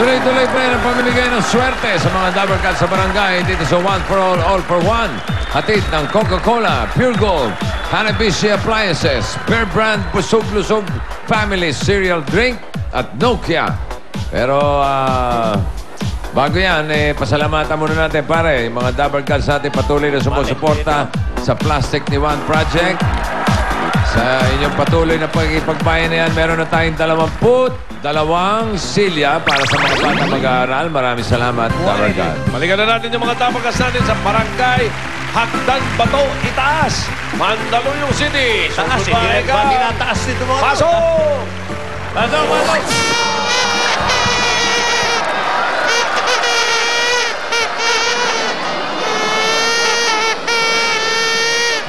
Tuloy-tuloy pa rin ang pamimigay ng swerte sa mga Dabber Cats sa barangay dito sa One for All for One. Hatid ng Coca-Cola, Pure Gold, Hanabishi Appliances, Bear Brand Busog-Lusog Family Cereal Drink at Nokia. Pero bago yan, pasalamatan muna natin pare. Yung mga Dabber Cats natin patuloy na sumusuporta sa Plastic ni One Project. Sa inyong patuloy na pagkikipagbayan na yan, meron na tayong 22 silya para sa mga bata mag-aaral. Maraming salamat, Dabber Cats. Balikan na natin yung mga Dabber Cats natin sa Barangay Hagdan Bato, Itaas, Mandaluyong City. Taas, hindi ba tinataas dito mga Pasok! Pasok, pasok!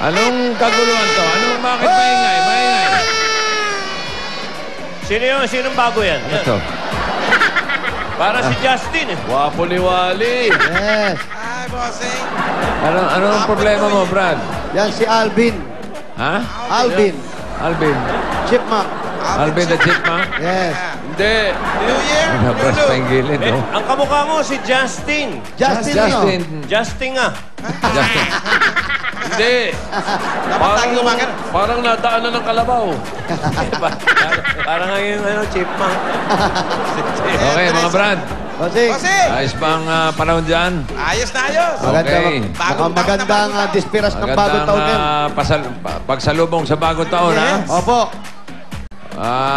Anong kaguluhan to? Bakit maingay? Maingay. Sino yun? Sinong bago yan? Ito. Para si Justin eh. Wapo ni Wally. Yes. Hi, bossing. Anong problema mo, Brad? Yan si Alvin. Ha? Alvin. Alvin. Chipmunk. Alvin the Chipmunk? Yes. Hindi. New Year. Nabras pa yung gilid, Eh, no? ang kamukha mo si Justin. Justin. Justin. Justin nga. Justin. Hindi. Dapat tayo lumakan. Parang nadaanan ng kalabaw. Parang nga yung chipmunk. Okay, mga Brad. Bossing. Bossing. Ayos bang panahon dyan? Ayos na ayos. Maganda, Okay. mukhang magandang dispiras ng bagong taon yan. pagsalubong sa bagong taon, ha? Opo.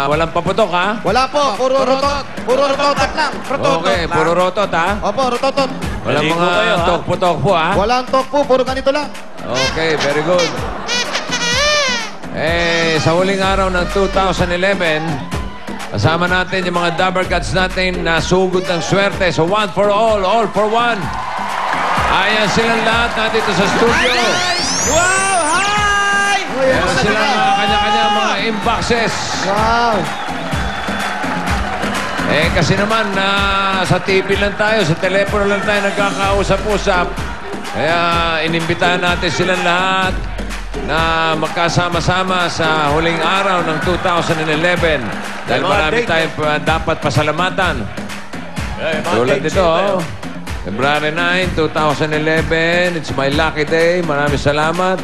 Walang paputok, ha? Wala po. Puro rotot. Puro rotot lang. Okay, puro rotot, ha? Opo, rototot. Walang Maligo mga kayo, ha? tokpo-tokpo, ha? Walang tokpo. Puro ganito lang. Okay, very good. Sa huling araw ng 2011, kasama natin yung mga Dabber Cats natin na sugod ng swerte sa One for All for One. Ayan silang lahat nandito sa studio. Wow, hi! Meron silang kanya-kanya mga inboxes. Wow. Kasi naman, sa TV lang tayo, sa telepono lang tayo nagkakausap-usap. Kaya inimbitahan natin silang lahat na magkasama-sama sa huling araw ng 2011. Dahil marami tayong dapat pasalamatan. Tulad nito, February 9, 2011. It's my lucky day. Maraming salamat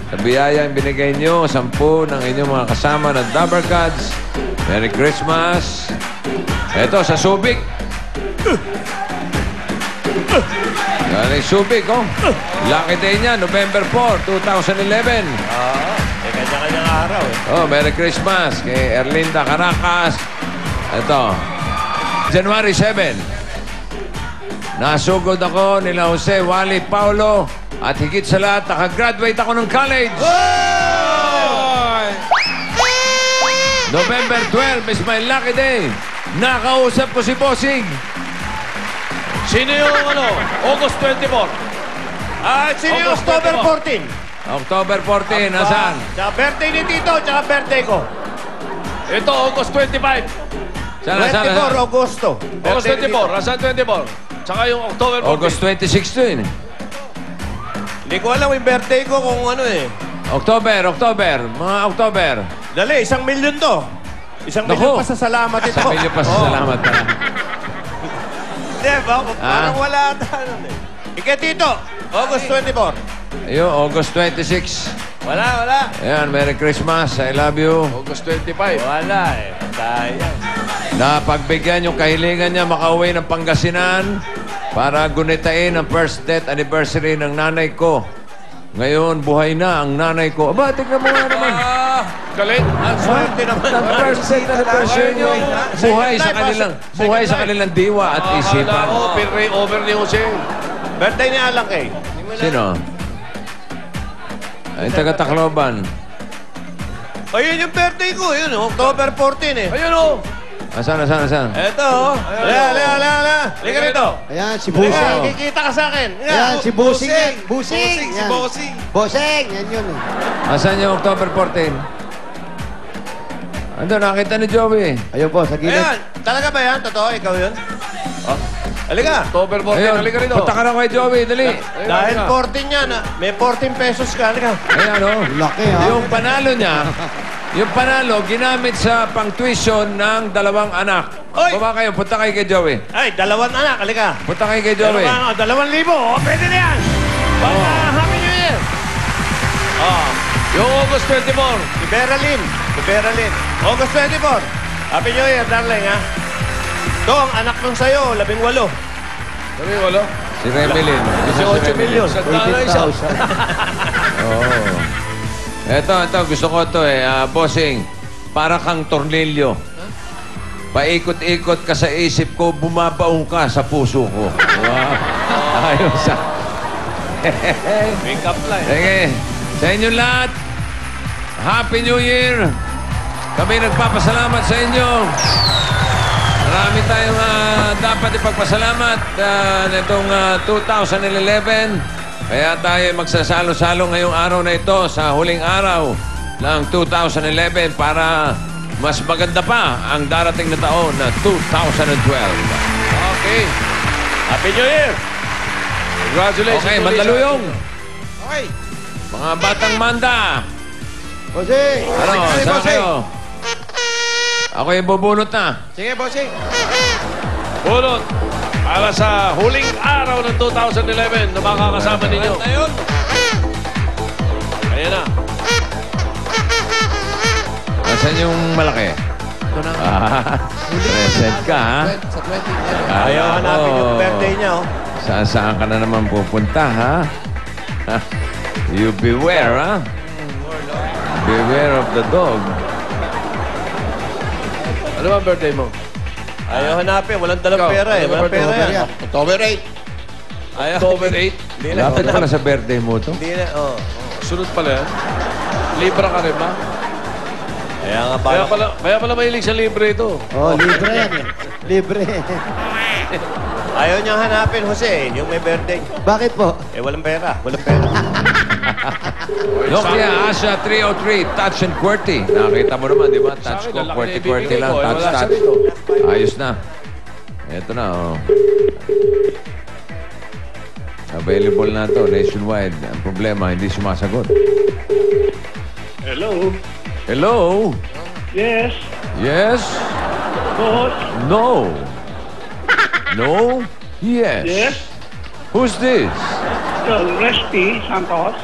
sa biyaya yung binigay nyo. 10 ng inyong mga kasama ng Dabber Cats. Merry Christmas. Ito, sa Subic. Galing Subic, oh. Lucky day niya, November 4, 2011. Kanya-kanyang araw eh. Oh, Merry Christmas kay Erlinda Caracas. Ito, January 7. Nasugod ako nila Jose, Wally, Paulo. At higit sa lahat, nakagraduate ako ng college. November 12 is my lucky day. Nakausap ko si Bossing. Sino yung August 24? Sino yung October 14? October 14, nasaan? Sa birthday ni Tito, tsaka birthday ko. Ito, August 25. Saan? 24 Agosto. August 24. Asan 24? Tsaka yung October 14. August 26 to yun. Hindi ko alam yung birthday ko kung ano eh. October. Mga October. Dali, 1 million to. 1 Naku. million pasasalamat ito. Sa milyo pa sa salamat. Hindi, parang wala tayo. Ika Tito, August 24. Ayun, August 26. Wala. Ayan, Merry Christmas. I love you. August 25. Wala eh. Sayang. Napagbigyan yung kahilingan niya makauwi ng Pangasinan para gunitain ang first death anniversary ng nanay ko. Ngayon, buhay na ang nanay ko. Aba, tingnan mo nga naman. Galing. Ang swerte naman. Ang first death anniversary niyo. Buhay sa kanilang diwa at isipan. Akala ko, pinray over ni Jose. Birthday ni Alang Kay. Sino? Ay, taga-Tacloban. Ayun yung birthday ko. Yun, October 14 eh. Ayun o. Asan? Eto, Ala. Liga rito. Ayan, si Liga, Busing. kikita ka sa akin. Ayan, si Busing yan. Busing. Si Yan. Bossing. Busing. Yan yun. eh. Asan yung October 14? Ando, nakita ni Joey. Ayun po, sa gilid. Ayan, talaga ba yan? Totoo, ikaw yun? Halika. October 14. Ayun, Halika rito. punta ka na kay Joey, dali. Dahil 14 yan, may 14 pesos ka. Halika. Ayan, oh. Laki, ha? Yung panalo niya, Yung panalo, ginamit sa pang-tuition ng dalawang anak. Oy! Baba kayo, punta kayo kay Joey. Ay, dalawang anak. Halika. Punta kayo kay Joey. 2,000. O, pwede na yan. Happy New Year. Yung August 24. Si Beralyn. August 24. Happy New Year, darling, ha? Ito, ang anak nung sa'yo, 18. Sabi, wala. Si Remelin. 18 million. Sandala isa. 18,000. Oo. Ito, gusto ko ito bossing, para kang tornilyo. Paikot-ikot ka sa isip ko, bumabaong ka sa puso ko. Wow. Ayos ah. Make up line. Sige, sa inyo lahat, Happy New Year! Kami nagpapasalamat sa inyo. Marami tayong dapat ipagpasalamat nitong 2011. Kaya tayo magsasalo-salo ngayong araw na ito sa huling araw ng 2011 para mas maganda pa ang darating na taon na 2012. Okay. Happy New Year. Congratulations. Okay, ulit sa Mandaluyong. atin. Okay. Mga batang manda. Bossing! Ano, Sige, saan bossing. kayo? Ako yung bubunot na. Sige, bossing. Bunot. Para sa huling araw ng 2011 na makakasama ninyo. Ayan na. Nasaan yung malaki? Ito na. Present ka, ha? Sa 20. Ayaw hanapin yung birthday niya, oh. Saan ka na naman pupunta, ha? You beware, ha? Beware of the dog. Ano ba ang birthday mo? Ayaw hanapin. Walang dalang Ikaw, pera, eh. ano ba Walang birthday pera mo? yan. October 8. Ayaw. October 8. Hindi na. Lapit pala sa birthday mo to. Hindi na, oh. Sunod pala yan. Libra ka rin ba? Kaya nga Kaya pala mahilig sa libre ito. Oh, libre yan eh. Libre. Ayaw niyang hanapin, Jose. Yung may birthday. Bakit po? Eh, walang pera. Walang pera. Nokia Asha 303, touch and QWERTY. Nakakita mo naman, di ba? Touch Sa akin, ko, ang laki na QWERTY ibibigay lang. ko, eh. Touch, Wala siya touch. dito. Ayos na. Ito na, oh. Available na to nationwide. Ang problema, hindi sumasagot. Hello. Hello? Yes. Yes? Boss. No. No? Yes. Yes. Who's this? Resty Santos.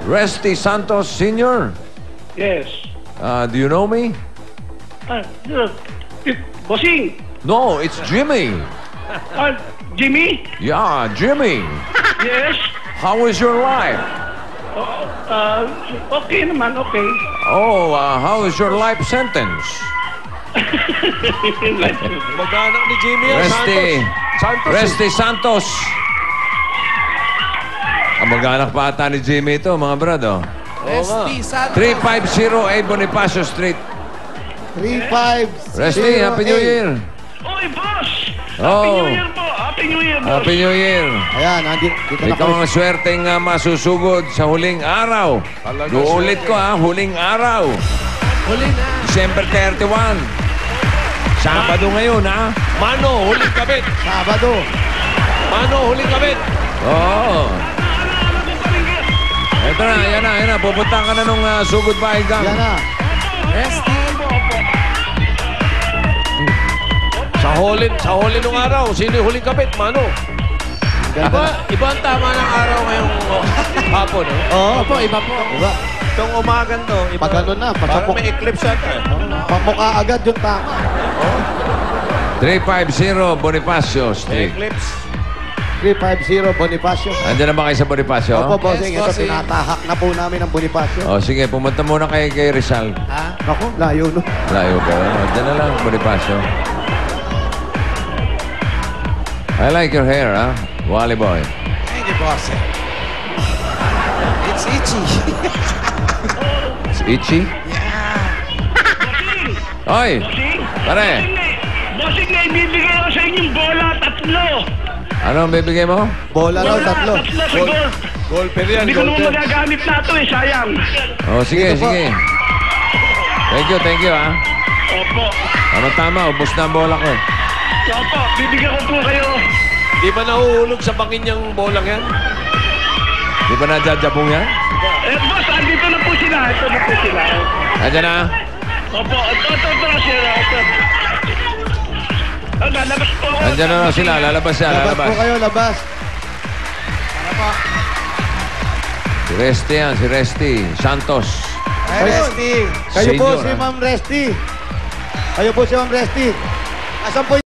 Resty Santos Sr.? Yes. Do you know me? Uh, Bossing. No, it's Jimmy. Jimmy. Yeah, Jimmy. Yes. How is your life? Okay naman, okay. Oh, how is your life sentence? Mag-anak ni Jimmy yan. Resty. Santos. Resty Santos. Ang mag-anak pa ata ni Jimmy ito, mga brad, oh. Resty Santos. 350 A Bonifacio Street. 3-5. Resty, Happy New Year. Oy, boss. Happy Oh. New Year po. Happy New Year, boss. Happy New Year. Ayan, dito na Ikaw kami. ang swerteng masusugod sa huling araw. Talaga Uulit swerte. ko, ha, huling araw. Huli na. December 31. Sabado ngayon, ha? Mano, huling kabit. Sabado. Mano, huling kabit. Oo. Ito na, yan na. Pupunta ka na nung sugod bahay gang. Yan na. Resty. Sa huli nung araw, sino yung huling kabit? Mano. Iba ang tama ng araw ngayong hapon, eh. Oo. Opo, iba po. Diba? Itong umagan to, iba. Pag ano na, Parang may eclipse ata, eh. pagmukha agad yung tama. 350 Bonifacio May Street. eclipse. 350 Bonifacio. Andiyan na ba kayo sa Bonifacio? Opo, bossing. Yes, Ito, bossing. tinatahak na po namin ang Bonifacio. O, sige, pumunta muna kay Rizal. Ha? Naku, layo no. Layo ka. Andiyan na lang, Bonifacio. I like your hair, ha? Wally boy. Thank you, boss. It's itchy. It's itchy? Bossing. Oy! Bossing. Pare! Bossing, na ibibigay ako sa inyong bola, 3. Ano ang bibigay mo? Bola raw, tatlo. 3 sa golf. Golfer yan, Hindi ko naman golfer. magagamit na ito eh, sayang. O, sige, Dito po. sige. Thank you, ha? Opo. Tama, ubos na ang bola ko. Opo, bibigyan ko po kayo. Di ba nahuhulog sa bangin niyang bolang yan? Di ba nadjajabong yan? Boss, andito na po sila. Ito na po sila. Andiyan na? Opo, ito, sir. Ito. Lalabas po ako. Nandiyan na sila. Lalabas siya. Labas po Lalabas. kayo, labas. Si Resty yan. Si Resty. Santos. Resty. Kayo po Senior, si ah. Ma'am Resty. Kayo po si Ma'am Resty. Asan po